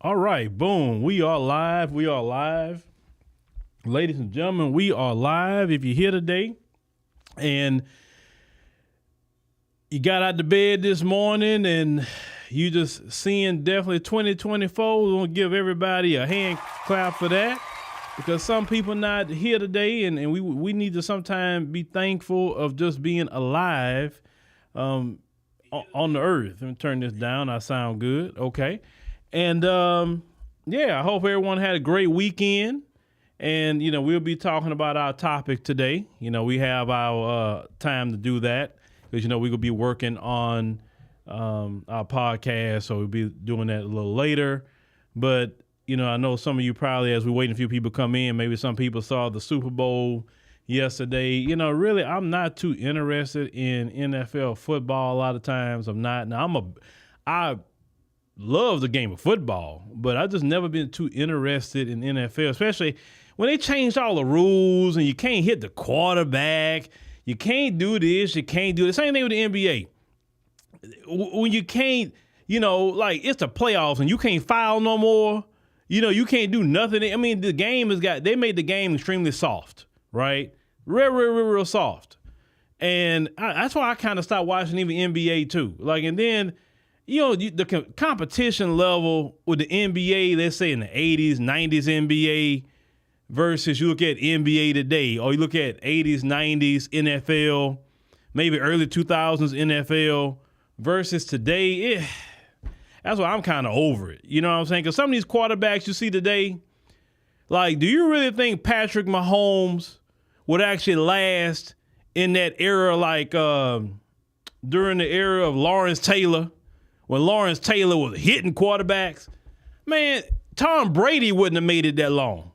All right, boom. We are live. We are live. Ladies and gentlemen, we are live. If you're here today and you got out of bed this morning and you just seeing definitely 2024, we're going to give everybody a hand clap for that because some people not here today and we need to sometimes be thankful of just being alive on the earth. Let me turn this down. I sound good. Okay. And, I hope everyone had a great weekend. And, we'll be talking about our topic today. We have our time to do that because, we're going to be working on our podcast. So we'll be doing that a little later. But, I know some of you probably, as we're waiting for a few people to come in, maybe some people saw the Super Bowl yesterday. Really, I'm not too interested in NFL football a lot of times. I'm not. Now, I love the game of football, but I just never been too interested in NFL, especially when they changed all the rules and you can't hit the quarterback, you can't do this, you can't do the same thing with the NBA. When you can't, it's the playoffs and you can't foul no more, you can't do nothing. I mean, the game they made the game extremely soft, right? Real soft. And that's why I kind of stopped watching even NBA too. And then, the competition level with the NBA, let's say in the 80s, 90s NBA versus you look at NBA today, or you look at 80s, 90s NFL, maybe early 2000s NFL versus today, that's why I'm kind of over it. You know what I'm saying? Because some of these quarterbacks you see today, do you really think Patrick Mahomes would actually last in that era, during the era of Lawrence Taylor? When Lawrence Taylor was hitting quarterbacks, man, Tom Brady wouldn't have made it that long.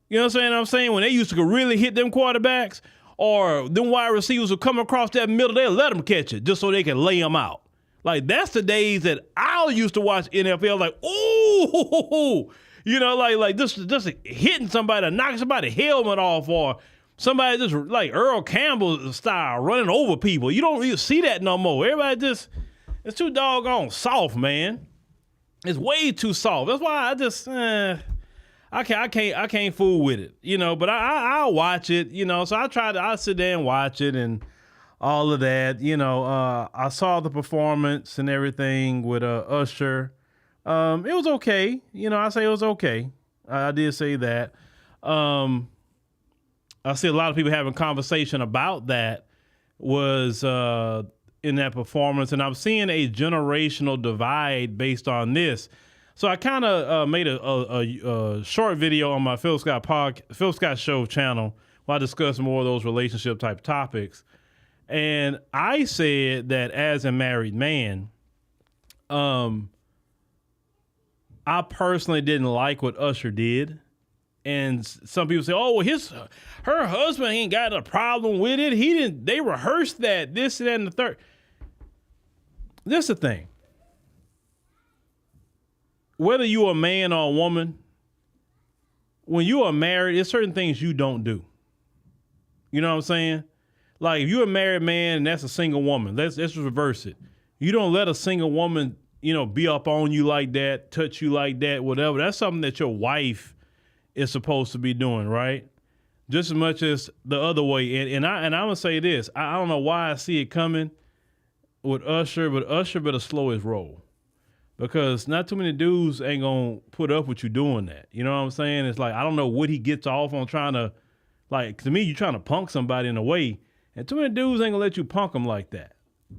You know what I'm saying? When they used to really hit them quarterbacks or them wide receivers would come across that middle, they'll let them catch it just so they can lay them out. That's the days that I used to watch NFL just hitting somebody, knocking somebody's helmet off or somebody just like Earl Campbell style running over people. You don't really see that no more. Everybody just... It's too doggone soft, man. It's way too soft. That's why I just I can't fool with it, But I'll watch it, So I sit there and watch it and all of that, I saw the performance and everything with Usher. It was okay, I say it was okay. I did say that. I see a lot of people having conversation about that was in that performance, and I'm seeing a generational divide based on this. So I kind of made a short video on my Phillip Scott Show channel where I discuss more of those relationship type topics. And I said that as a married man, I personally didn't like what Usher did. And some people say, oh, well, her husband ain't got a problem with it. They rehearsed that, this, that, and the third. This is the thing. Whether you're a man or a woman, when you are married, there's certain things you don't do. You know what I'm saying? If you're a married man and that's a single woman, let's reverse it. You don't let a single woman, be up on you like that, touch you like that, whatever. That's something that your wife is supposed to be doing, right? Just as much as the other way. And I'm going to say this. I don't know why I see it coming with Usher, but Usher better slow his roll because not too many dudes ain't going to put up with you doing that. You know what I'm saying? It's I don't know what he gets off on trying to, to me, you're trying to punk somebody in a way, and too many dudes ain't going to let you punk them like that.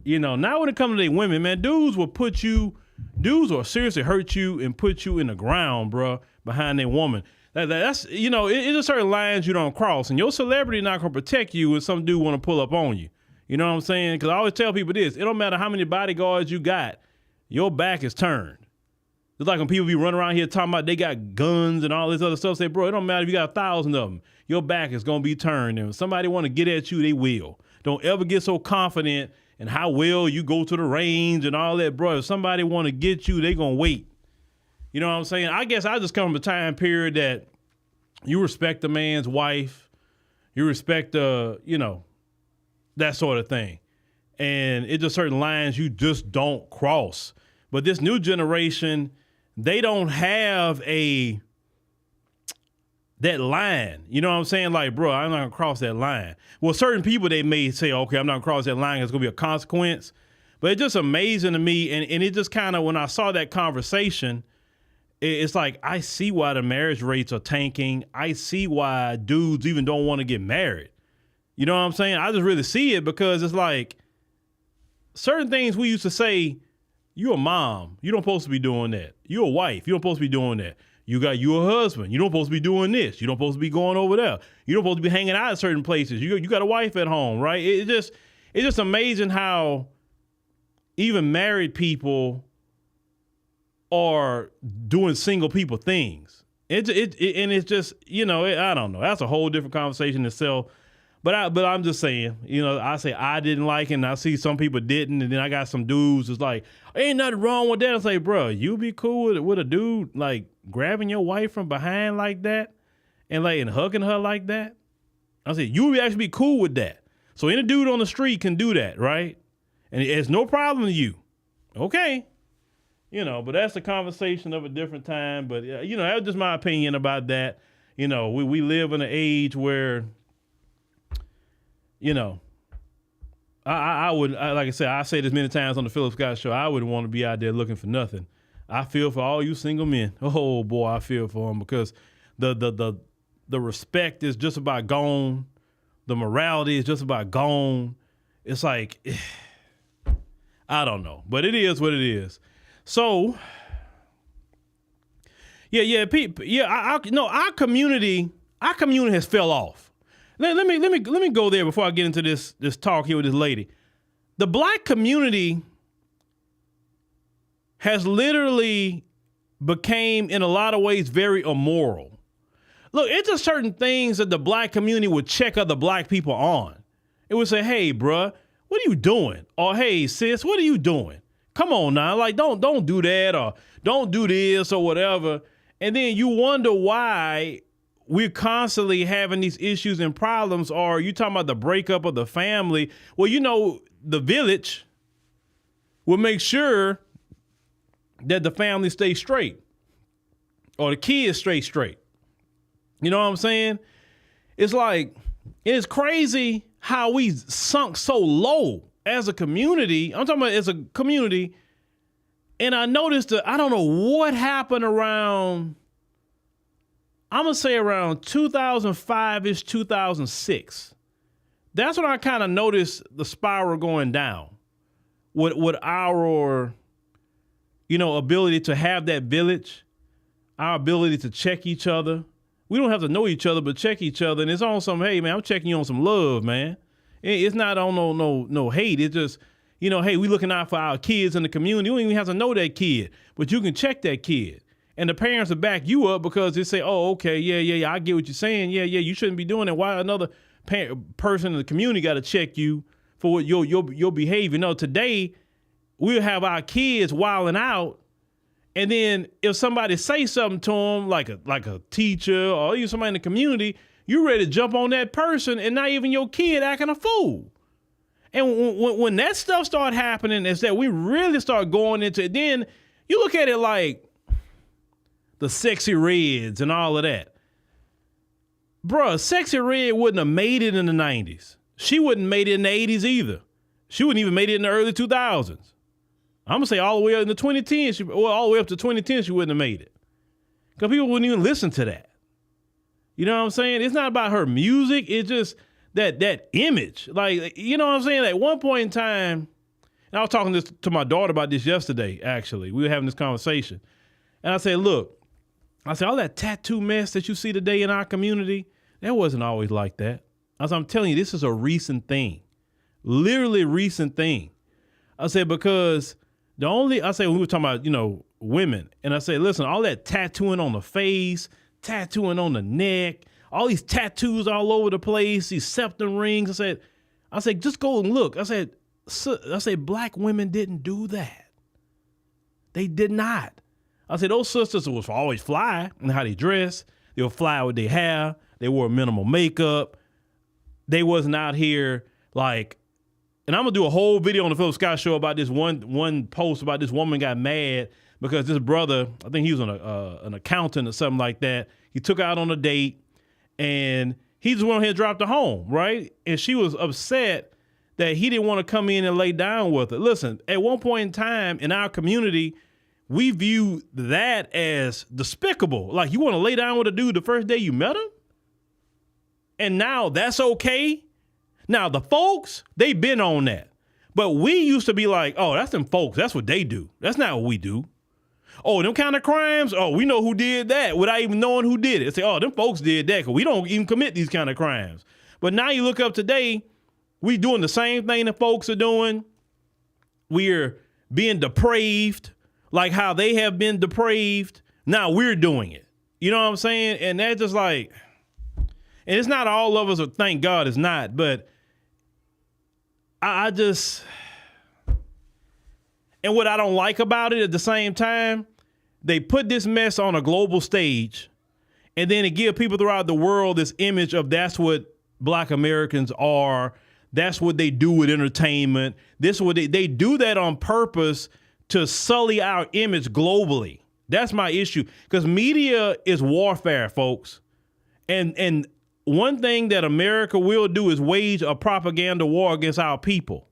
Now when it comes to their women, man, dudes will seriously hurt you and put you in the ground, bro, behind their woman. That's, it's just certain lines you don't cross, and your celebrity not going to protect you when some dude want to pull up on you. You know what I'm saying? Because I always tell people this, it don't matter how many bodyguards you got, your back is turned. It's like when people be running around here talking about they got guns and all this other stuff, say, bro, it don't matter if you got 1,000 of them. Your back is going to be turned. And if somebody want to get at you, they will. Don't ever get so confident in how well you go to the range and all that, bro. If somebody want to get you, they going to wait. You know what I'm saying? I guess I just come from a time period that you respect a man's wife. You respect, that sort of thing. And it's just certain lines you just don't cross. But this new generation, they don't have that line. You know what I'm saying? Like, bro, I'm not gonna cross that line. Well, certain people, they may say, okay, I'm not gonna cross that line. It's gonna be a consequence. But it's just amazing to me. And it just kind of, when I saw that conversation, it's like, I see why the marriage rates are tanking. I see why dudes even don't want to get married. You know what I'm saying? I just really see it because it's like certain things we used to say, you a mom, you don't supposed to be doing that. You a wife, you don't supposed to be doing that. You a husband, you don't supposed to be doing this. You don't supposed to be going over there. You don't supposed to be hanging out at certain places. You got a wife at home, right? It's just amazing how even married people are doing single people things. And it's just, you know, I don't know. That's a whole different conversation itself. But I'm just saying, you know, I say I didn't like it, and I see some people didn't, and then I got some dudes that's like, ain't nothing wrong with that. I say, bro, you be cool with a dude like grabbing your wife from behind like that, and hugging her like that? I said, you would actually be cool with that. So any dude on the street can do that, right? And it's no problem to you. Okay. You know, but that's a conversation of a different time. But, you know, that was just my opinion about that. You know, we live in an age where, you know, I would, like I said, I say this many times on the Phillip Scott show, I wouldn't want to be out there looking for nothing. I feel for all you single men. Oh boy, I feel for them because the respect is just about gone. The morality is just about gone. It's like, I don't know, but it is what it is. So, our community has fell off. Let me go there before I get into this talk here with this lady. The black community has literally became, in a lot of ways, very immoral. Look, it's just certain things that the black community would check other black people on. It would say, hey, bruh, what are you doing? Or, hey, sis, what are you doing? Come on now, like, don't do that, or don't do this or whatever. And then you wonder why we're constantly having these issues and problems. Or you talking about the breakup of the family. Well, you know, the village will make sure that the family stays straight, or the kids stay straight. You know what I'm saying? It's like, it's crazy how we sunk so low as a community. I'm talking about as a community. And I noticed that, I don't know what happened around, I'm going to say around 2005-ish, 2006. That's when I kind of noticed the spiral going down with our, you know, ability to have that village, our ability to check each other. We don't have to know each other, but check each other. And it's on some, hey, man, I'm checking you on some love, man. It's not on no hate. It's just, you know, hey, we looking out for our kids in the community. You don't even have to know that kid, but you can check that kid. And the parents will back you up because they say, oh, okay, yeah, I get what you're saying. Yeah, you shouldn't be doing that. Why another person in the community got to check you for what your behavior? No, today we'll have our kids wilding out. And then if somebody say something to them, like a teacher or even somebody in the community, you're ready to jump on that person, and not even your kid acting a fool. And when that stuff start happening, is that we really start going into it. Then you look at it like the Sexy Reds and all of that. Bruh, Sexy Red wouldn't have made it in the 90s. She wouldn't have made it in the 80s either. She wouldn't even made it in the early 2000s. I'm going to say all the way up in the 2010s, all the way up to 2010, she wouldn't have made it. Because people wouldn't even listen to that. You know what I'm saying? It's not about her music. It's just that image. Like, you know what I'm saying? At one point in time, and I was talking to my daughter about this yesterday, actually. We were having this conversation. And I said, look, all that tattoo mess that you see today in our community, that wasn't always like that. I'm telling you, this is a recent thing. Literally recent thing. I said, because when we were talking about, you know, women, and I said, listen, all that tattooing on the face, tattooing on the neck, all these tattoos all over the place, these septum rings. I said, just go and look. I said, black women didn't do that. They did not. I said, those sisters was always fly in how they dress. They were fly with their hair. They wore minimal makeup. They wasn't out here like, and I'm gonna do a whole video on the Phillip Scott show about this one post about this woman got mad because this brother, I think he was an accountant or something like that. He took her out on a date, and he just went ahead and dropped her home, right? And she was upset that he didn't want to come in and lay down with her. Listen, at one point in time in our community, we view that as despicable. Like, you want to lay down with a dude the first day you met him? And now that's okay? Now, the folks, they've been on that. But we used to be like, oh, that's them folks. That's what they do. That's not what we do. Oh, them kind of crimes? Oh, we know who did that without even knowing who did it. Say, oh, them folks did that because we don't even commit these kind of crimes. But now you look up today, we doing the same thing the folks are doing. We're being depraved like how they have been depraved. Now we're doing it. You know what I'm saying? And that's just like, and it's not all of us, or thank God it's not, but I just, and what I don't like about it at the same time, they put this mess on a global stage, and then it give people throughout the world this image of that's what Black Americans are. That's what they do with entertainment. This is what they do that on purpose to sully our image globally. That's my issue, because media is warfare, folks. And one thing that America will do is wage a propaganda war against our people.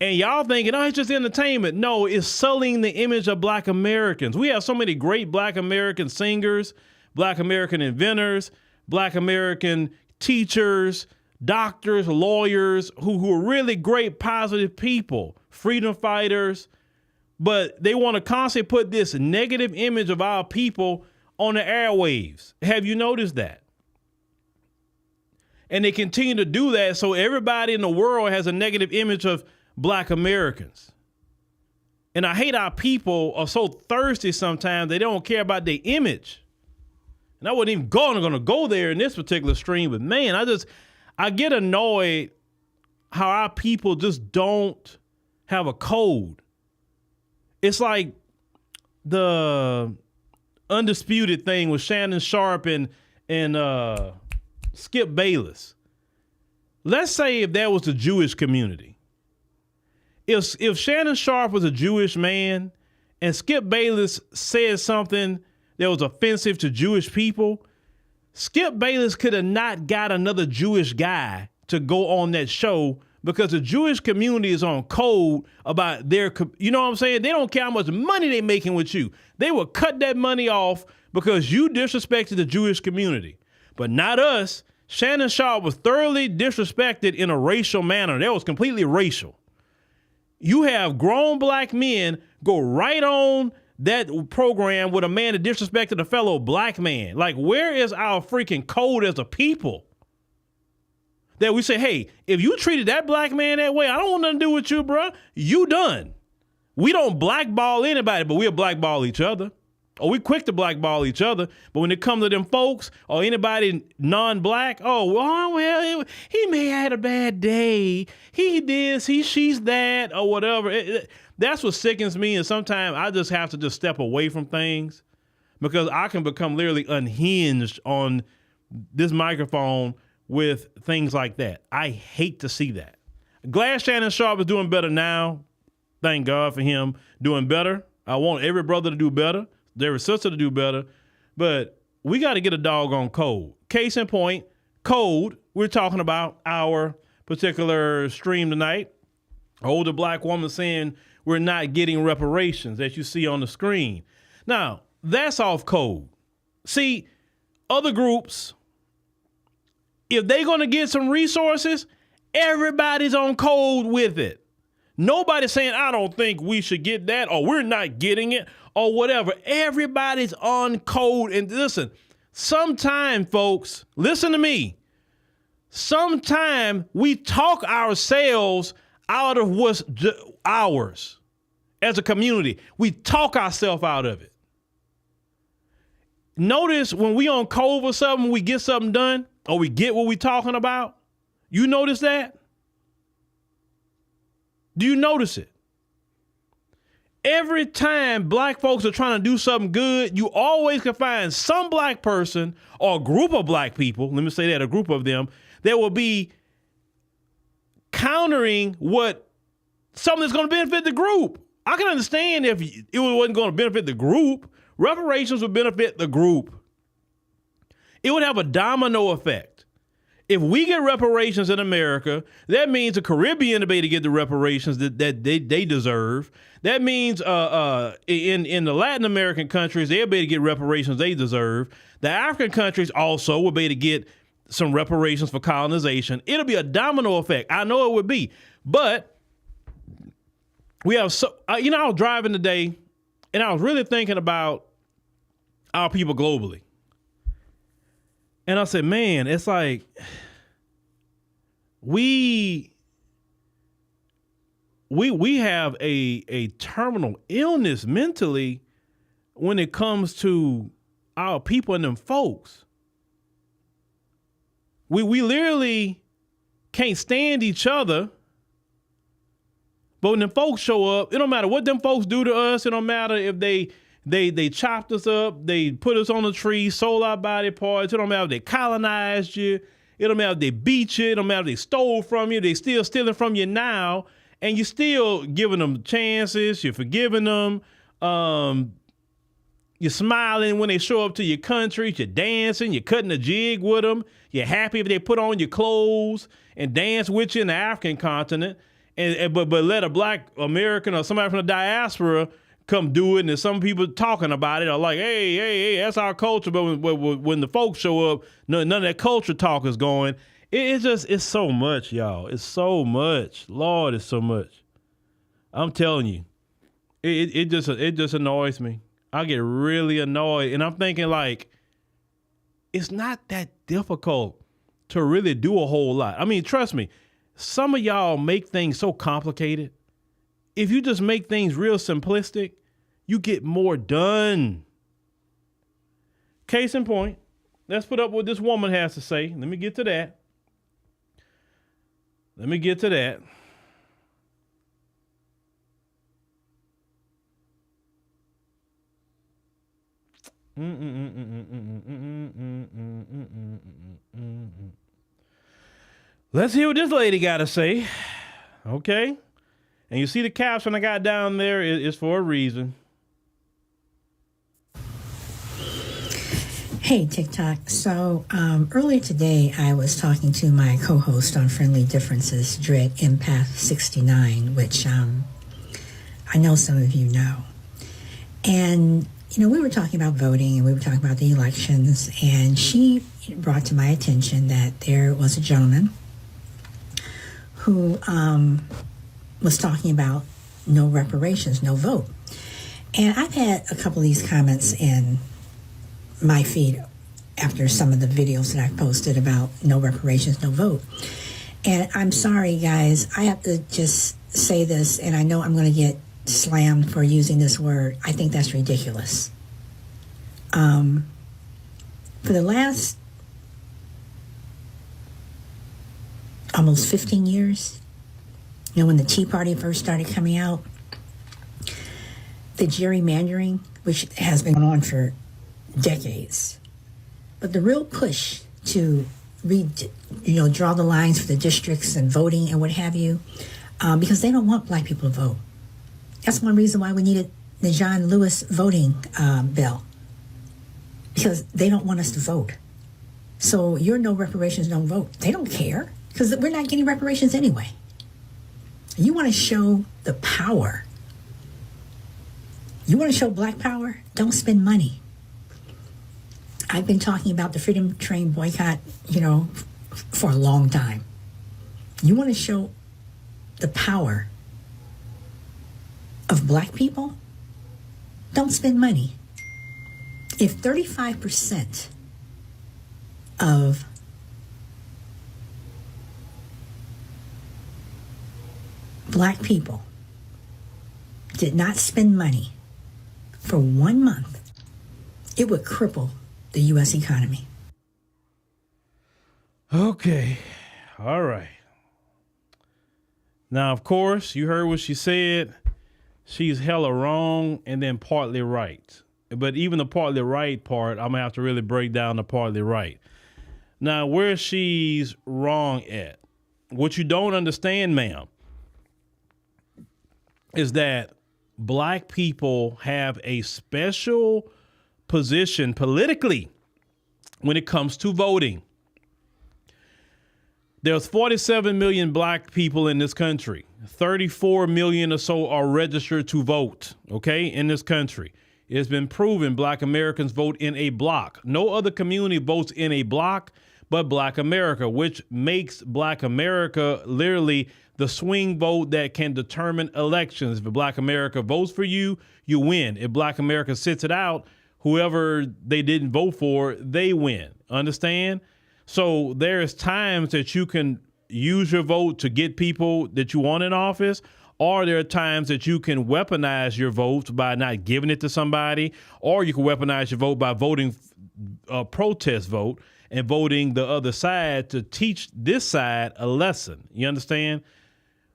And y'all thinking, oh, it's just entertainment. No, it's sullying the image of Black Americans. We have so many great Black American singers, Black American inventors, Black American teachers, doctors, lawyers, who are really great, positive people, freedom fighters. But they want to constantly put this negative image of our people on the airwaves. Have you noticed that? And they continue to do that, so everybody in the world has a negative image of Black Americans. And I hate our people are so thirsty sometimes they don't care about their image. And I wasn't even going to go there in this particular stream, but man, I get annoyed how our people just don't have a code. It's like the Undisputed thing with Shannon Sharp and Skip Bayless. Let's say if that was the Jewish community. If Shannon Sharp was a Jewish man and Skip Bayless said something that was offensive to Jewish people, Skip Bayless could have not got another Jewish guy to go on that show because the Jewish community is on code about their, you know what I'm saying? They don't care how much money they're making with you. They will cut that money off because you disrespected the Jewish community. But not us. Shannon Sharp was thoroughly disrespected in a racial manner. That was completely racial. You have grown Black men go right on that program with a man that disrespected a fellow Black man. Like, where is our freaking code as a people? That we say, hey, if you treated that Black man that way, I don't want nothing to do with you, bro. You done. We don't blackball anybody, but we'll blackball each other. Or we quick to blackball each other. But when it comes to them folks or anybody non-Black, well, he may have had a bad day. He this, she's that, or whatever. That's what sickens me. And sometimes I just have to just step away from things because I can become literally unhinged on this microphone with things like that. I hate to see that. Glad Shannon Sharp is doing better now. Thank God for him doing better. I want every brother to do better, every sister to do better, but we got to get a doggone code. Case in point, code, we're talking about our particular stream tonight. An older Black woman saying we're not getting reparations that you see on the screen. Now, that's off code. See, other groups, if they're going to get some resources, everybody's on code with it. Nobody's saying, I don't think we should get that, or we're not getting it, or whatever. Everybody's on code. And listen, sometime, folks, listen to me. Sometime we talk ourselves out of what's ours as a community. We talk ourselves out of it. Notice when we on code or something, we get something done, or we get what we talking about. You notice that? Do you notice it? Every time Black folks are trying to do something good, you always can find some Black person or a group of Black people, let me say that, a group of them, that will be countering what something that's going to benefit the group. I can understand if it wasn't going to benefit the group. Reparations would benefit the group. It would have a domino effect. If we get reparations in America, that means the Caribbean will be able to get the reparations that they deserve. That means in the Latin American countries, they'll be able to get reparations they deserve. The African countries also will be able to get some reparations for colonization. It'll be a domino effect. I know it would be. But we have I was driving today, and I was really thinking about our people globally. And I said, man, it's like we have a terminal illness mentally when it comes to our people and them folks. We literally can't stand each other. But when them folks show up, it don't matter what them folks do to us. It don't matter if they chopped us up, they put us on a tree, sold our body parts. It don't matter if they colonized you. It don't matter if they beat you. It don't matter if they stole from you. They still stealing from you now. And you're still giving them chances. You're forgiving them. You're smiling when they show up to your country. You're dancing. You're cutting a jig with them. You're happy if they put on your clothes and dance with you in the African continent. But let a black American or somebody from the diaspora come do it, and some people talking about it are like, hey, that's our culture. But when the folks show up, none of that culture talk is going. It's so much, y'all. It's so much. Lord, it's so much. I'm telling you, it just annoys me. I get really annoyed, and I'm thinking like, it's not that difficult to really do a whole lot. I mean, trust me, some of y'all make things so complicated. If you just make things real simplistic, you get more done. Case in point, let's put up what this woman has to say. Let me get to that. Let's hear what this lady got to say. Okay. And you see the caption I got down there is for a reason. Hey, TikTok. So earlier today, I was talking to my co-host on Friendly Differences, Dread Empath 69, which I know some of you know. And, we were talking about voting and we were talking about the elections. And she brought to my attention that there was a gentleman who was talking about no reparations, no vote. And I've had a couple of these comments in my feed after some of the videos that I've posted about no reparations, no vote. And I'm sorry, guys, I have to just say this, and I know I'm going to get slammed for using this word. I think that's ridiculous. For the last almost 15 years, when the Tea Party first started coming out, the gerrymandering, which has been going on for decades, but the real push to draw the lines for the districts and voting and what have you, because they don't want black people to vote. That's one reason why we needed the John Lewis voting bill, because they don't want us to vote. So your no reparations, no vote. They don't care, because we're not getting reparations anyway. You want to show the power. You want to show black power? Don't spend money. I've been talking about the Freedom Train boycott, for a long time. You want to show the power of black people? Don't spend money. If 35% of black people did not spend money for 1 month, it would cripple the U.S. economy. Okay. All right. Now, of course, you heard what she said. She's hella wrong and then partly right. But even the partly right part, I'm going to have to really break down the partly right. Now, where she's wrong at, what you don't understand, ma'am, is that black people have a special position politically when it comes to voting. There's 47 million black people in this country. 34 million or so are registered to vote, okay, in this country. It's been proven black Americans vote in a block. No other community votes in a block but black America, which makes black America literally the swing vote that can determine elections. If black America votes for you, you win. If black America sits it out, whoever they didn't vote for, they win. Understand? So there's times that you can use your vote to get people that you want in office, or there are times that you can weaponize your vote by not giving it to somebody, or you can weaponize your vote by voting a protest vote and voting the other side to teach this side a lesson. You understand?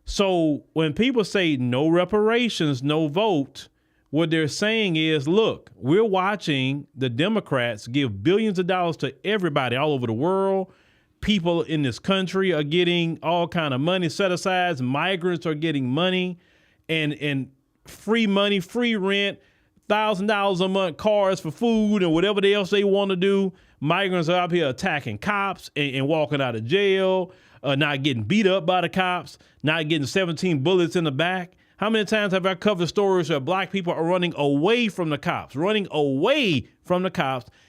So when people say no reparations, no vote, what they're saying is, look, we're watching the Democrats give billions of dollars to everybody all over the world. People in this country are getting all kind of money set aside. Migrants are getting money and free money, free rent, $1,000 a month, cars for food and whatever else they want to do. Migrants are out here attacking cops and walking out of jail, not getting beat up by the cops, not getting 17 bullets in the back. How many times have I covered stories where black people are running away from the cops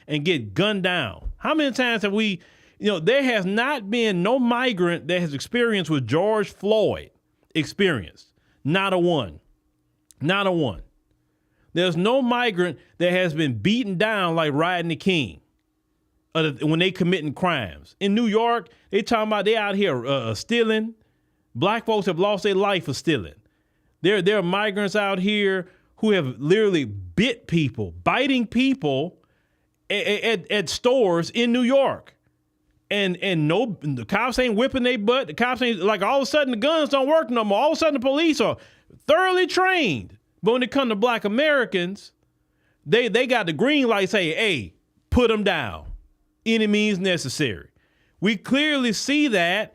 and get gunned down? How many times have we, there has not been no migrant that has experienced what George Floyd experienced. Not a one. Not a one. There's no migrant that has been beaten down like Rodney King when they committing crimes. In New York, they talking about they out here stealing. Black folks have lost their life for stealing. There are migrants out here who have literally biting people at stores in New York. And no, the cops ain't whipping their butt. The cops ain't, like, all of a sudden the guns don't work no more. All of a sudden the police are thoroughly trained. But when it comes to black Americans, they got the green light say, hey, put them down. Any means necessary. We clearly see that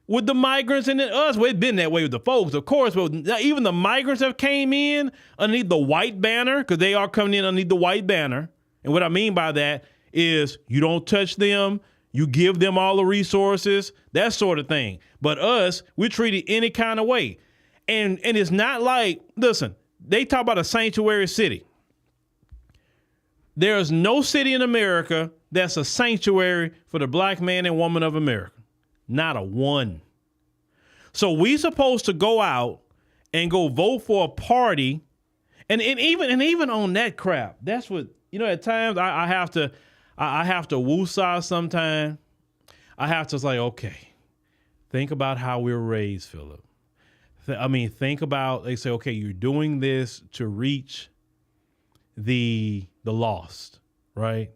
with the migrants and us. Well, it's been that way with the folks, of course, but even the migrants have came in underneath the white banner, because they are coming in underneath the white banner. And what I mean by that is you don't touch them, you give them all the resources, that sort of thing. But us, we're treated any kind of way. And it's not like, listen, they talk about a sanctuary city. There is no city in America that's a sanctuary for the black man and woman of America. Not a one. So we supposed to go out and go vote for a party. And even on that crap, that's what, at times I have to woosah sometimes. I have to say, okay, think about how we were raised, Phillip. Think about, they say, okay, you're doing this to reach the lost, right?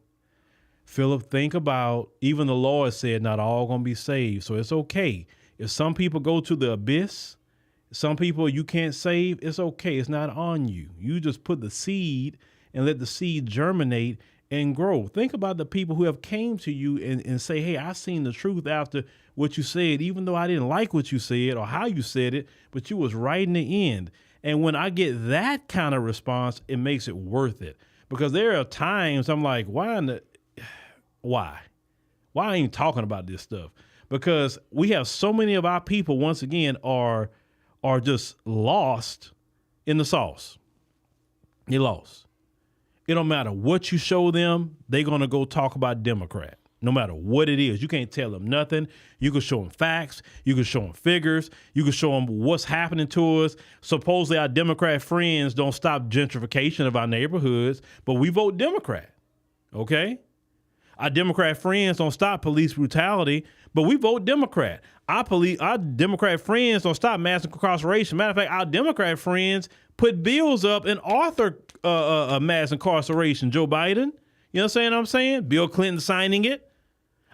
Phillip, think about, even the Lord said not all going to be saved. So it's okay. If some people go to the abyss, some people you can't save, it's okay. It's not on you. You just put the seed and let the seed germinate and grow. Think about the people who have came to you and say, hey, I seen the truth after what you said, even though I didn't like what you said or how you said it, but you was right in the end. And when I get that kind of response, it makes it worth it. Because there are times I'm like, why? Why I ain't talking about this stuff? Because we have so many of our people, once again, are just lost in the sauce. They're lost. It don't matter what you show them, they're going to go talk about Democrat. No matter what it is, you can't tell them nothing. You can show them facts. You can show them figures. You can show them what's happening to us. Supposedly our Democrat friends don't stop gentrification of our neighborhoods, but we vote Democrat, okay? Our Democrat friends don't stop police brutality, but we vote Democrat. Our Democrat friends don't stop mass incarceration. Matter of fact, our Democrat friends put bills up and author mass incarceration. Joe Biden, you know what I'm saying? Bill Clinton signing it.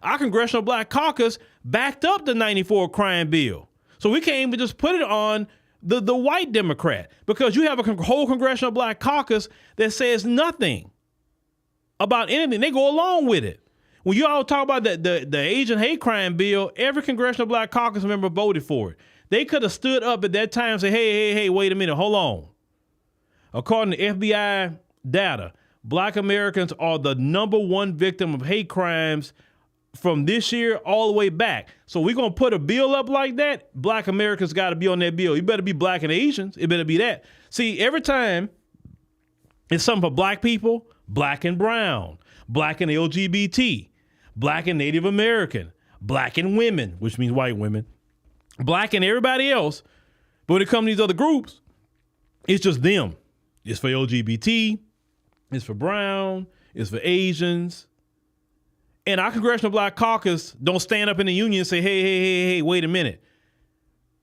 Our Congressional Black Caucus backed up the 94 crime bill. So we can't even just put it on the white Democrat, because you have a whole Congressional Black Caucus that says nothing about anything. They go along with it. When you all talk about the Asian hate crime bill, every Congressional Black Caucus member voted for it. They could have stood up at that time and said, hey, wait a minute, hold on. According to FBI data, Black Americans are the #1 victim of hate crimes from this year all the way back. So we're going to put a bill up like that. Black Americans got to be on that bill. You better be Black and Asians. It better be that. See, every time it's something for Black people, Black and brown, Black and LGBT, Black and Native American, Black and women, which means white women, Black and everybody else. But when it comes to these other groups, it's just them. It's for LGBT, it's for brown, it's for Asians. And our Congressional Black Caucus don't stand up in the union and say, hey, wait a minute.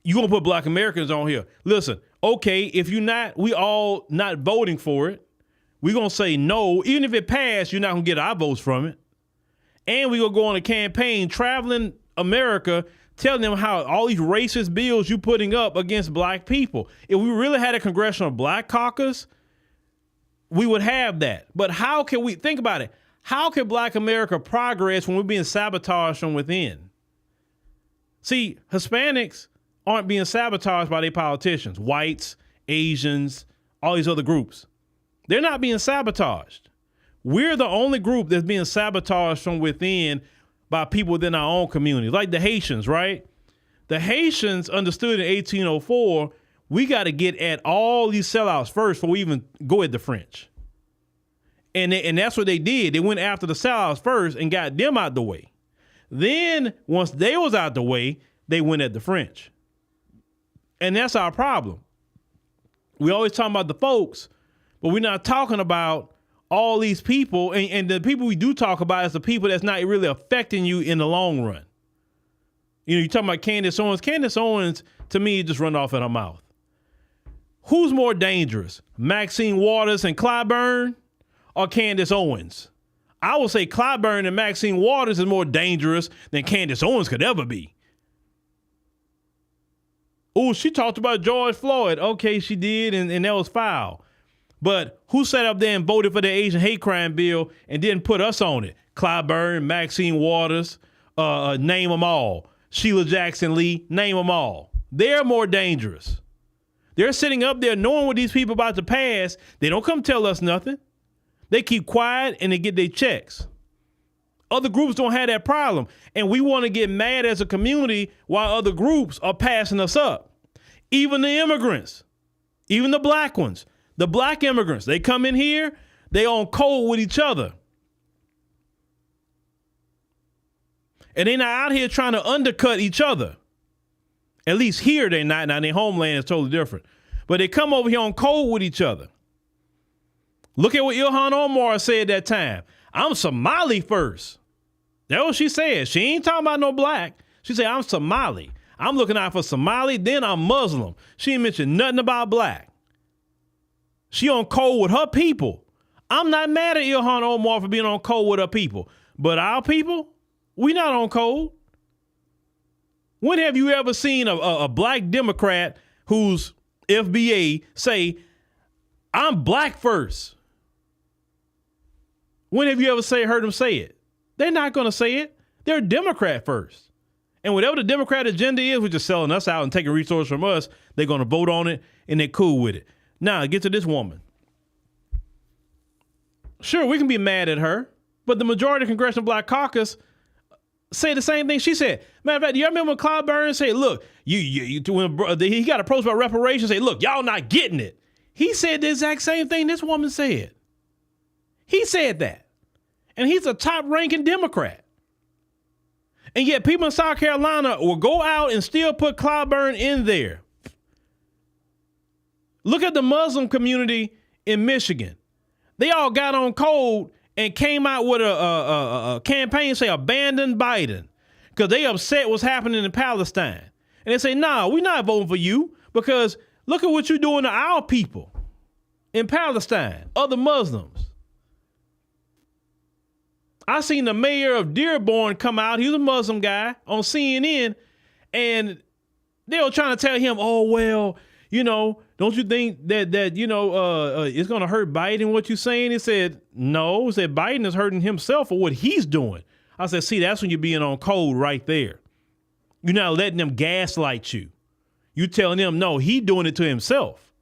You gonna put Black Americans on here. Listen, okay, if we all not voting for it, we're gonna say no. Even if it passed, you're not gonna get our votes from it. And we gonna go on a campaign traveling America, telling them how all these racist bills you putting up against Black people. If we really had a Congressional Black Caucus, we would have that. But how can we, think about it, how can Black America progress when we're being sabotaged from within? See, Hispanics aren't being sabotaged by their politicians, whites, Asians, all these other groups. They're not being sabotaged. We're the only group that's being sabotaged from within by people within our own community, like the Haitians, right? The Haitians understood in 1804, we got to get at all these sellouts first before we even go at the French. And that's what they did. They went after the sellouts first and got them out the way. Then once they was out the way, they went at the French. And that's our problem. We always talking about the folks, but we're not talking about all these people. And the people we do talk about is the people that's not really affecting you in the long run. You know, you're talking about Candace Owens. Candace Owens, to me, just run off at her mouth. Who's more dangerous, Maxine Waters and Clyburn or Candace Owens? I would say Clyburn and Maxine Waters is more dangerous than Candace Owens could ever be. Oh, she talked about George Floyd. Okay, she did, and that was foul. But who sat up there and voted for the Asian hate crime bill and didn't put us on it? Clyburn, Maxine Waters, name them all. Sheila Jackson Lee, name them all. They're more dangerous. They're sitting up there knowing what these people about to pass. They don't come tell us nothing. They keep quiet and they get their checks. Other groups don't have that problem. And we want to get mad as a community while other groups are passing us up. Even the immigrants, even the Black ones, the Black immigrants, they come in here, they on cold with each other. And they're not out here trying to undercut each other. At least here they're not. Now their homeland is totally different. But they come over here on cold with each other. Look at what Ilhan Omar said that time. I'm Somali first. That's what she said. She ain't talking about no Black. She said, I'm Somali. I'm looking out for Somali, then I'm Muslim. She ain't mentioned nothing about Black. She on cold with her people. I'm not mad at Ilhan Omar for being on cold with her people. But our people, we not on cold. When have you ever seen a Black Democrat who's FBA say, I'm Black first? When have you ever heard them say it? They're not going to say it. They're a Democrat first. And whatever the Democrat agenda is, which is selling us out and taking resources from us, they're going to vote on it and they're cool with it. Now, get to this woman. Sure, we can be mad at her, but the majority of the Congressional Black Caucus say the same thing she said. Matter of fact, do you remember when Clyburn said, look, when he got approached by reparations, say, look, y'all not getting it. He said the exact same thing this woman said. He said that. And he's a top-ranking Democrat. And yet people in South Carolina will go out and still put Clyburn in there. Look at the Muslim community in Michigan. They all got on code and came out with a campaign say abandon Biden because they upset what's happening in Palestine. And they say, nah, we're not voting for you because look at what you're doing to our people in Palestine, other Muslims. I seen the mayor of Dearborn come out. He was a Muslim guy on CNN, and they were trying to tell him, oh, well, you know, don't you think that it's going to hurt Biden, what you're saying? He said, no. He said Biden is hurting himself for what he's doing. I said, see, that's when you're being on code right there. You're not letting them gaslight you. You telling them, no, he doing it to himself.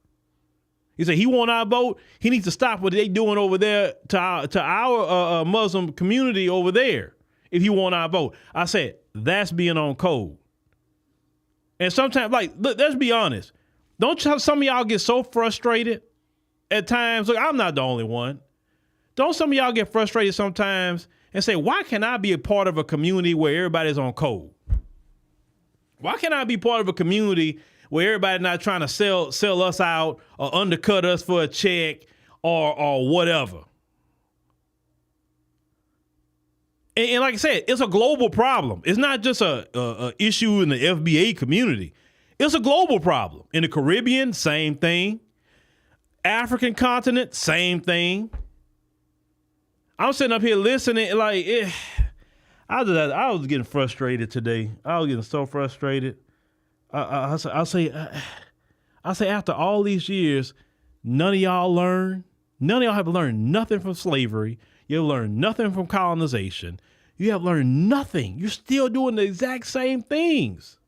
He said he want our vote. He needs to stop what they doing over there to our Muslim community over there if he want our vote. I said, that's being on code. And sometimes, like, look, let's be honest. Don't some of y'all get so frustrated at times? Look, I'm not the only one. Don't some of y'all get frustrated sometimes and say, why can't I be a part of a community where everybody's on code? Why can't I be part of a community where everybody's not trying to sell us out or undercut us for a check or whatever? And like I said, it's a global problem. It's not just a issue in the FBA community. It's a global problem. In the Caribbean, same thing. African continent, same thing. I'm sitting up here listening, like, I was getting frustrated today. I was getting so frustrated. I say after all these years, none of y'all have learned nothing from slavery. You've learned nothing from colonization. You have learned nothing. You're still doing the exact same things.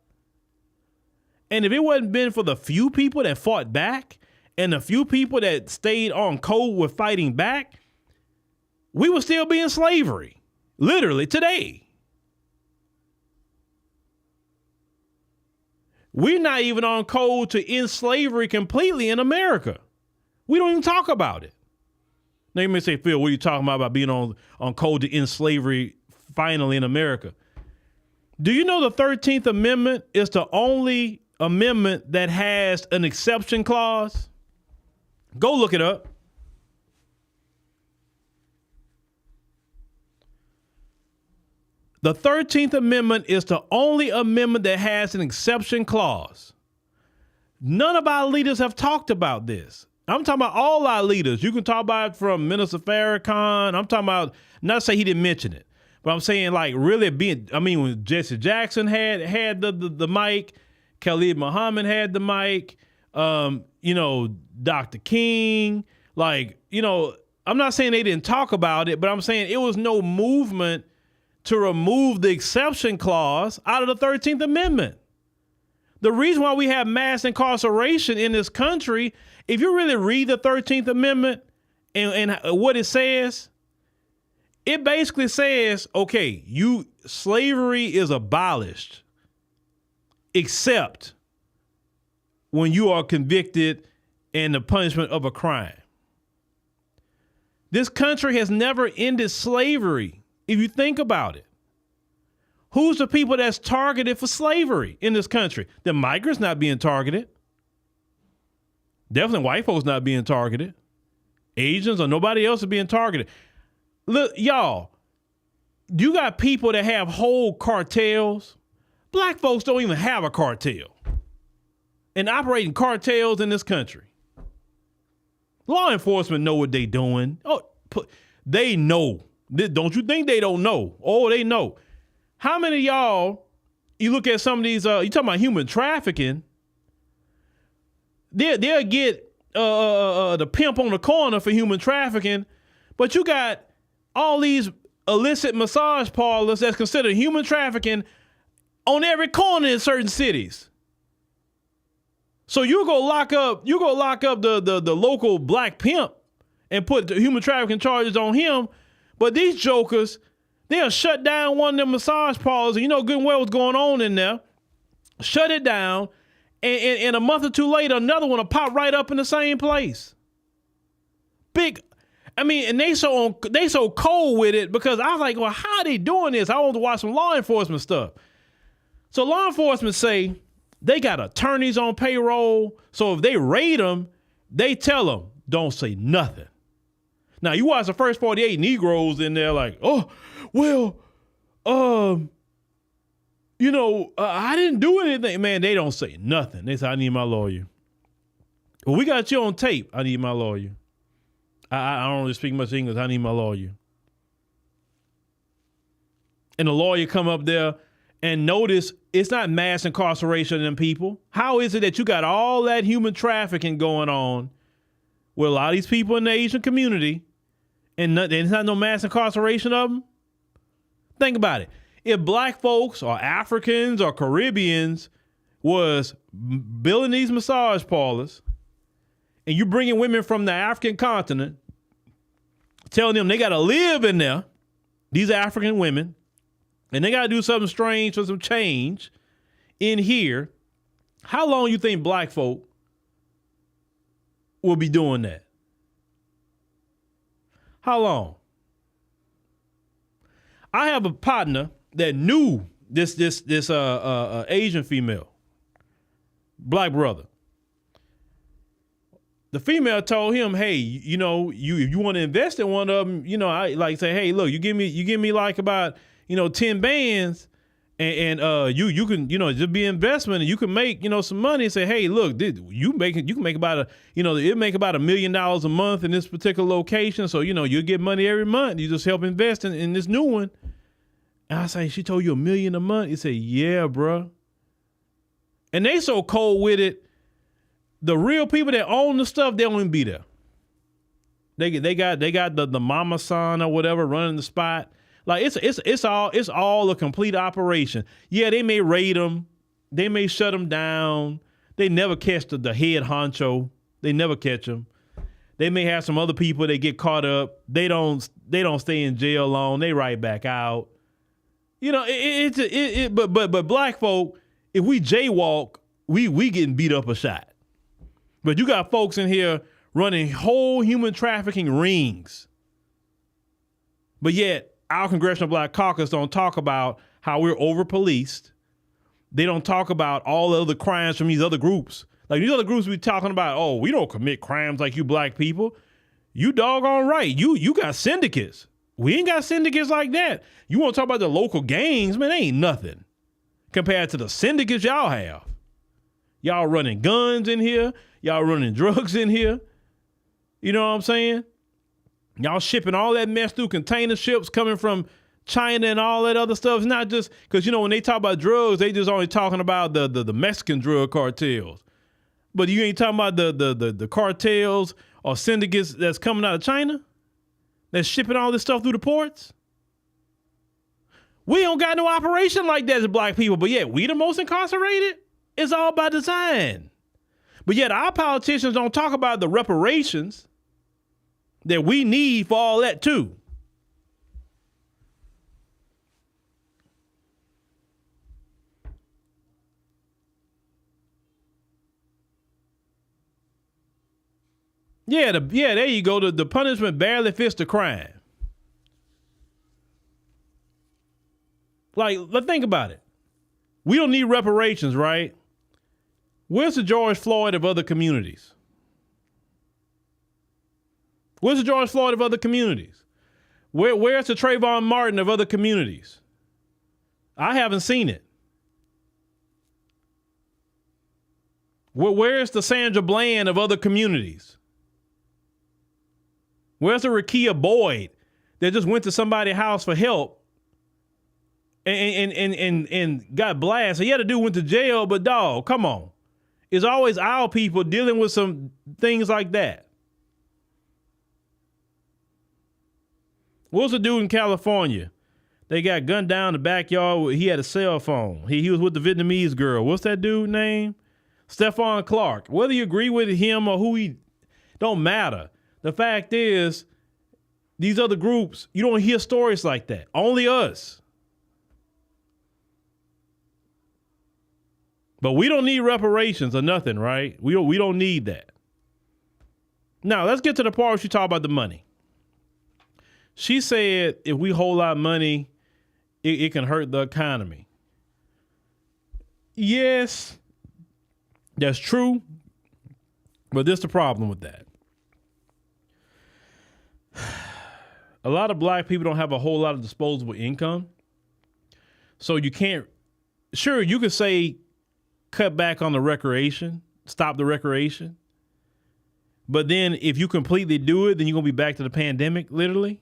And if it wasn't been for the few people that fought back and the few people that stayed on code with fighting back, we would still be in slavery, literally today. We're not even on code to end slavery completely in America. We don't even talk about it. Now you may say, Phil, what are you talking about being on code to end slavery finally in America? Do you know the 13th Amendment is the only amendment that has an exception clause? Go look it up. The 13th Amendment is the only amendment that has an exception clause. None of our leaders have talked about this. I'm talking about all our leaders. You can talk about it from Minister Farrakhan. I'm talking about, not to say he didn't mention it, but I'm saying like really when Jesse Jackson had the mic, Khalid Muhammad had the mic, Dr. King, I'm not saying they didn't talk about it, but I'm saying it was no movement to remove the exception clause out of the 13th Amendment. The reason why we have mass incarceration in this country, if you really read the 13th Amendment and what it says, it basically says, okay, slavery is abolished except when you are convicted in the punishment of a crime. This country has never ended slavery. If you think about it, who's the people that's targeted for slavery in this country? The migrants not being targeted. Definitely white folks not being targeted. Asians or nobody else is being targeted. Look, y'all, you got people that have whole cartels. Black folks don't even have a cartel and operating cartels in this country. Law enforcement know what they doing. Oh, they know. Don't you think they don't know? Oh, they know. How many of y'all, you look at some of these, you talking about human trafficking, they'll get the pimp on the corner for human trafficking, but you got all these illicit massage parlors that's considered human trafficking on every corner in certain cities. So you go lock up the local black pimp and put the human trafficking charges on him. But these jokers, they'll shut down one of them massage parlors, and you know good and well what's going on in there. Shut it down, and a month or two later, another one will pop right up in the same place. And they so cold with it because I was like, well, how are they doing this? I want to watch some law enforcement stuff. So law enforcement say they got attorneys on payroll, so if they raid them, they tell them, don't say nothing. Now, you watch the first 48 Negroes in there like, I didn't do anything. Man, they don't say nothing. They say, I need my lawyer. Well, we got you on tape. I need my lawyer. I don't really speak much English. I need my lawyer. And the lawyer come up there and notice it's not mass incarceration of them people. How is it that you got all that human trafficking going on with a lot of these people in the Asian community and there's not no mass incarceration of them? Think about it. If black folks or Africans or Caribbeans was building these massage parlors and you bringing women from the African continent, telling them they got to live in there, these African women, and they got to do something strange for some change in here, how long you think black folk will be doing that? How long? I have a partner that knew this Asian female, black brother. The female told him, "Hey, you know, you want to invest in one of them, you know, I like say, hey, look, you give me like about, 10 bands, and you can, just be investment, and you can make, some money." And say, "Hey, look, dude, you can make about it make about $1 million a month in this particular location. So, you get money every month. You just help invest in this new one." And I say, "She told you $1 million a month?" He said, "Yeah, bro." And they so cold with it. The real people that own the stuff, they don't even be there. They got the mama son or whatever running the spot. Like it's all a complete operation. Yeah, they may raid them, they may shut them down. They never catch the head honcho. They never catch them. They may have some other people that get caught up. They don't stay in jail long. They right back out. But black folk, if we jaywalk, we getting beat up a shot. But you got folks in here running whole human trafficking rings. But yet, our Congressional Black Caucus don't talk about how we're over-policed. They don't talk about all the other crimes from these other groups. Like these other groups we talking about, oh, we don't commit crimes like you black people. You doggone right. You got syndicates. We ain't got syndicates like that. You want to talk about the local gangs? Man, they ain't nothing compared to the syndicates y'all have. Y'all running guns in here. Y'all running drugs in here. You know what I'm saying? Y'all shipping all that mess through container ships coming from China and all that other stuff. It's not just because, when they talk about drugs, they just only talking about the Mexican drug cartels. But you ain't talking about the cartels or syndicates that's coming out of China that's shipping all this stuff through the ports. We don't got no operation like that as black people, but yet we the most incarcerated. It's all by design. But yet our politicians don't talk about the reparations that we need for all that too. Yeah, there you go. The punishment barely fits the crime. Like, let's think about it. We don't need reparations, right? Where's the George Floyd of other communities? Where's the George Floyd of other communities? Where's the Trayvon Martin of other communities? I haven't seen it. Where's the Sandra Bland of other communities? Where's the Rakia Boyd that just went to somebody's house for help and got blasted? He had to do went to jail, but dog, come on. It's always our people dealing with some things like that. What's the dude in California? They got gunned down in the backyard. He had a cell phone. He was with the Vietnamese girl. What's that dude name? Stephon Clark. Whether you agree with him or who he, don't matter. The fact is, these other groups, you don't hear stories like that. Only us. But we don't need reparations or nothing, right? We don't need that. Now, let's get to the part where she talked about the money. She said if we hold out money, it can hurt the economy. Yes, that's true. But there's the problem with that. A lot of black people don't have a whole lot of disposable income. So you can't, sure, you could say cut back on the recreation, stop the recreation. But then if you completely do it, then you're going to be back to the pandemic, literally.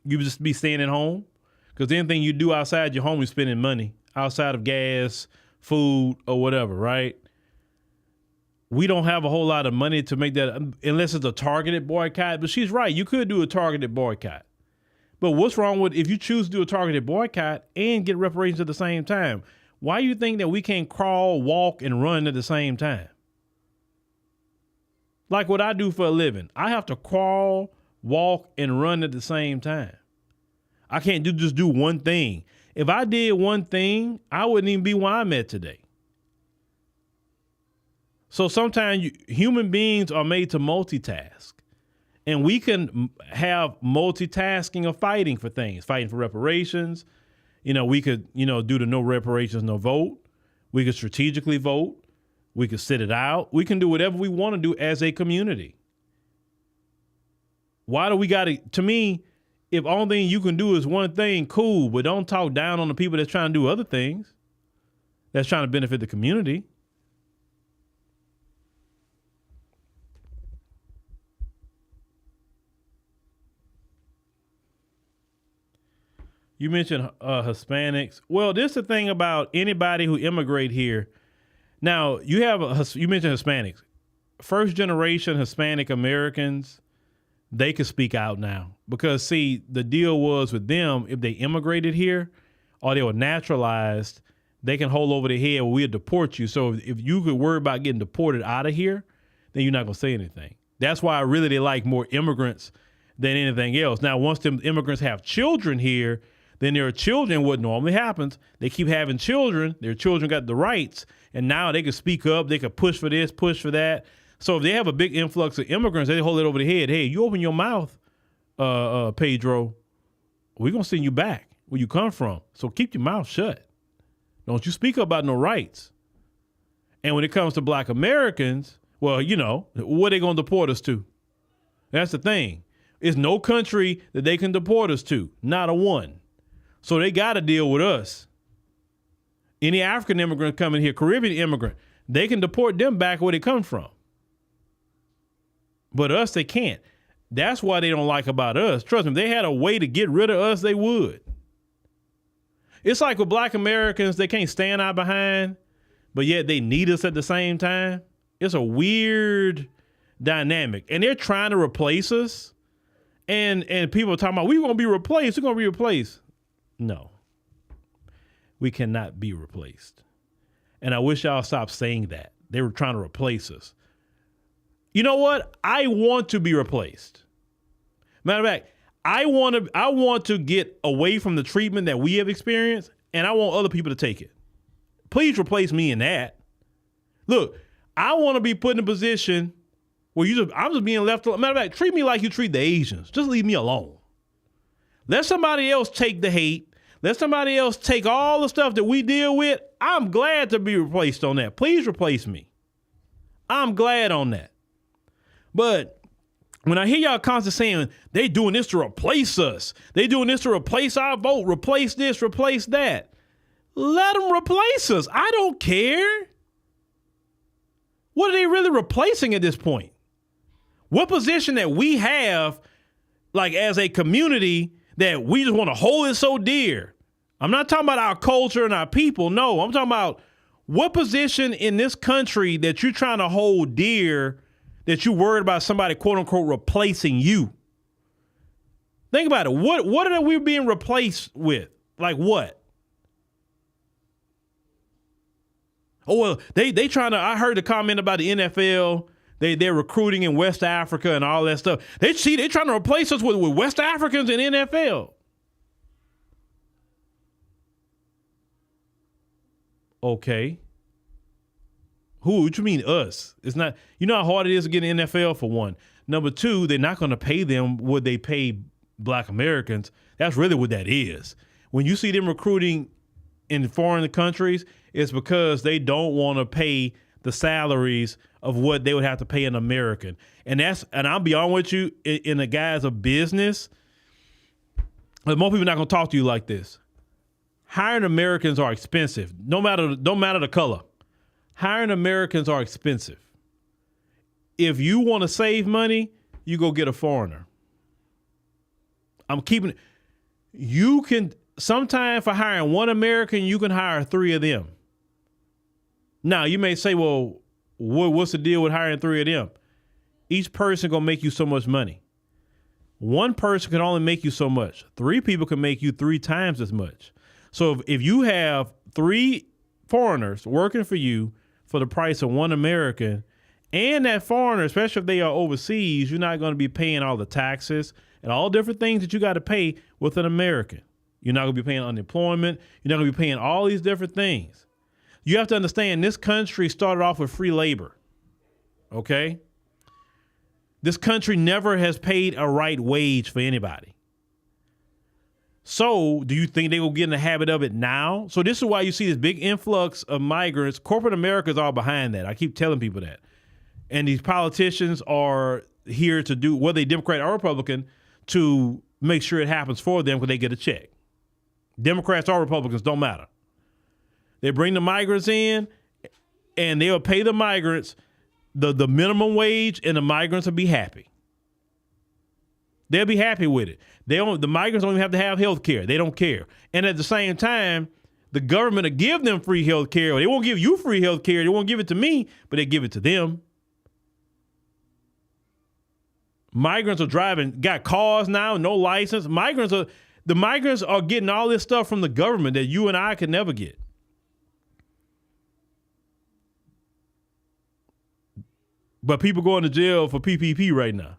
You just be staying at home. Because anything you do outside your home, you're spending money. Outside of gas, food, or whatever, right? We don't have a whole lot of money to make that, unless it's a targeted boycott. But she's right. You could do a targeted boycott. But what's wrong with if you choose to do a targeted boycott and get reparations at the same time? Why do you think that we can't crawl, walk, and run at the same time? Like what I do for a living. I have to crawl, walk, and run at the same time. I can't just do one thing. If I did one thing, I wouldn't even be where I'm at today. So sometimes human beings are made to multitask. And we can have multitasking of fighting for things, fighting for reparations. We could, do the no reparations, no vote. We could strategically vote. We could sit it out. We can do whatever we want to do as a community. Why do we got to me, if only thing you can do is one thing, cool, but don't talk down on the people that's trying to do other things, that's trying to benefit the community. You mentioned Hispanics. Well, this is the thing about anybody who immigrate here. Now, you mentioned Hispanics. First generation Hispanic Americans, they could speak out now. Because, see, the deal was with them, if they immigrated here or they were naturalized, they can hold over their head, well, we'll deport you. So if you could worry about getting deported out of here, then you're not going to say anything. That's why really they like more immigrants than anything else. Now, once them immigrants have children here, then their children, what normally happens, they keep having children, their children got the rights, and now they can speak up, they can push for this, push for that. So if they have a big influx of immigrants, they hold it over their head. Hey, you open your mouth, Pedro, we're going to send you back where you come from. So keep your mouth shut. Don't you speak up about no rights. And when it comes to black Americans, well, what are they going to deport us to? That's the thing. It's no country that they can deport us to, not a one. So they got to deal with us. Any African immigrant coming here, Caribbean immigrant, they can deport them back where they come from. But us, they can't. That's why they don't like about us. Trust me, if they had a way to get rid of us, they would. It's like with black Americans, they can't stand our behind, but yet they need us at the same time. It's a weird dynamic. And they're trying to replace us. And people are talking about, we're going to be replaced. We're going to be replaced. No, we cannot be replaced. And I wish y'all stopped saying that. They were trying to replace us. You know what? I want to be replaced. Matter of fact, I want to get away from the treatment that we have experienced, and I want other people to take it. Please replace me in that. Look, I want to be put in a position where I'm just being left alone. Matter of fact, treat me like you treat the Asians. Just leave me alone. Let somebody else take the hate. Let somebody else take all the stuff that we deal with. I'm glad to be replaced on that. Please replace me. I'm glad on that. But when I hear y'all constantly saying they doing this to replace us, they doing this to replace our vote, replace this, replace that, let them replace us. I don't care. What are they really replacing at this point? What position that we have, like as a community, that we just want to hold it so dear? I'm not talking about our culture and our people. No, I'm talking about what position in this country that you're trying to hold dear that you're worried about somebody, quote unquote, replacing you. Think about it. What are we being replaced with? Like what? Oh, well, they trying to, I heard the comment about the NFL. They're recruiting in West Africa and all that stuff. They're trying to replace us with West Africans in NFL. Okay. What you mean us? It's not, you know how hard it is to get in the NFL for one. Number two, they're not going to pay them what they pay black Americans. That's really what that is. When you see them recruiting in foreign countries, it's because they don't want to pay the salaries of what they would have to pay an American. And I'll be honest with you, in the guise of business, but most people are not going to talk to you like this. Hiring Americans are expensive, no matter the color. Hiring Americans are expensive. If you want to save money, you go get a foreigner. You can, sometimes for hiring one American, you can hire 3 of them. Now, you may say, well, what's the deal with hiring 3 of them? Each person gonna make you so much money. One person can only make you so much. 3 people can make you 3 times as much. So if you have 3 foreigners working for you for the price of 1 American, And that foreigner, especially if they are overseas, you're not going to be paying all the taxes and all different things that you got to pay with an American. You're not going to be paying unemployment. You're not going to be paying all these different things. You have to understand this country started off with free labor. Okay? This country never has paid a right wage for anybody. So do you think they will get in the habit of it now? So this is why you see this big influx of migrants. Corporate America is all behind that. I keep telling people that. And these politicians are here to do, whether they Democrat or Republican, to make sure it happens for them because they get a check. Democrats or Republicans, don't matter. They bring the migrants in and they'll pay the migrants the minimum wage, and the migrants will be happy. They'll be happy with it. The migrants don't even have to have health care. They don't care. And at the same time, the government will give them free health care. They won't give you free health care. They won't give it to me, but they give it to them. Migrants are driving, got cars now, no license. The migrants are getting all this stuff from the government that you and I could never get. But people going to jail for PPP right now.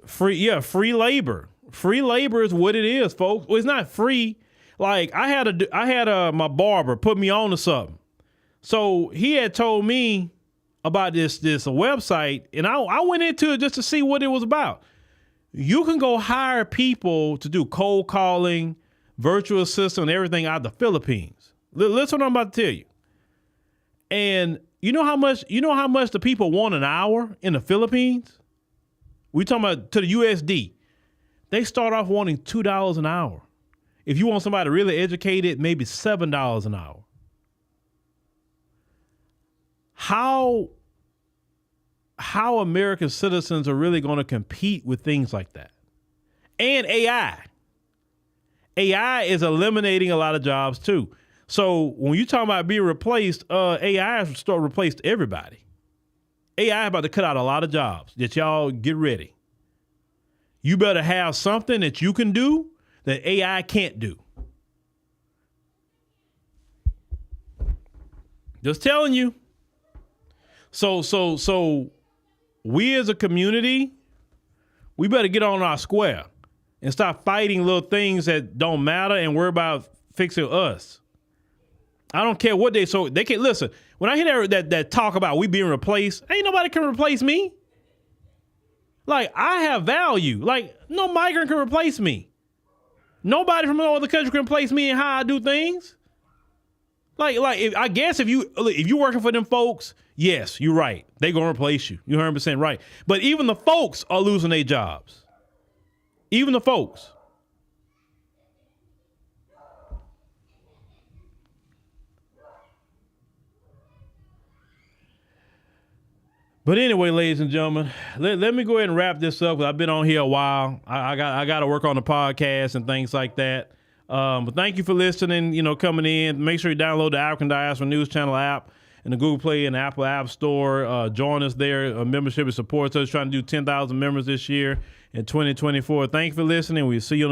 Free labor. Free labor is what it is, folks. Well, it's not free. Like I had my barber put me on to something. So he had told me about this website, and I went into it just to see what it was about. You can go hire people to do cold calling, virtual assistant, and everything out of the Philippines. Listen what I'm about to tell you. And you know how much the people want an hour in the Philippines? We talking about to the USD. They start off wanting $2 an hour. If you want somebody really educated, maybe $7 an hour. How American citizens are really going to compete with things like that? And AI. AI is eliminating a lot of jobs too. So when you talk about being replaced, AI has start replaced everybody. AI is about to cut out a lot of jobs. That y'all get ready. You better have something that you can do that AI can't do. Just telling you. So we as a community, we better get on our square and stop fighting little things that don't matter and worry about fixing us. I don't care what they can listen. When I hear that talk about we being replaced, ain't nobody can replace me. Like I have value. Like no migrant can replace me. Nobody from no other country can replace me in how I do things. I guess if you working for them folks, yes, you're right. They gonna replace you. You're 100% right. But even the folks are losing their jobs. Even the folks. But anyway, ladies and gentlemen, let me go ahead and wrap this up. I've been on here a while. I got to work on the podcast and things like that. But thank you for listening, coming in. Make sure you download the African Diaspora News Channel app in the Google Play and the Apple App Store. Join us there. A membership and supports us trying to do 10,000 members this year in 2024. Thank you for listening. We'll see you on the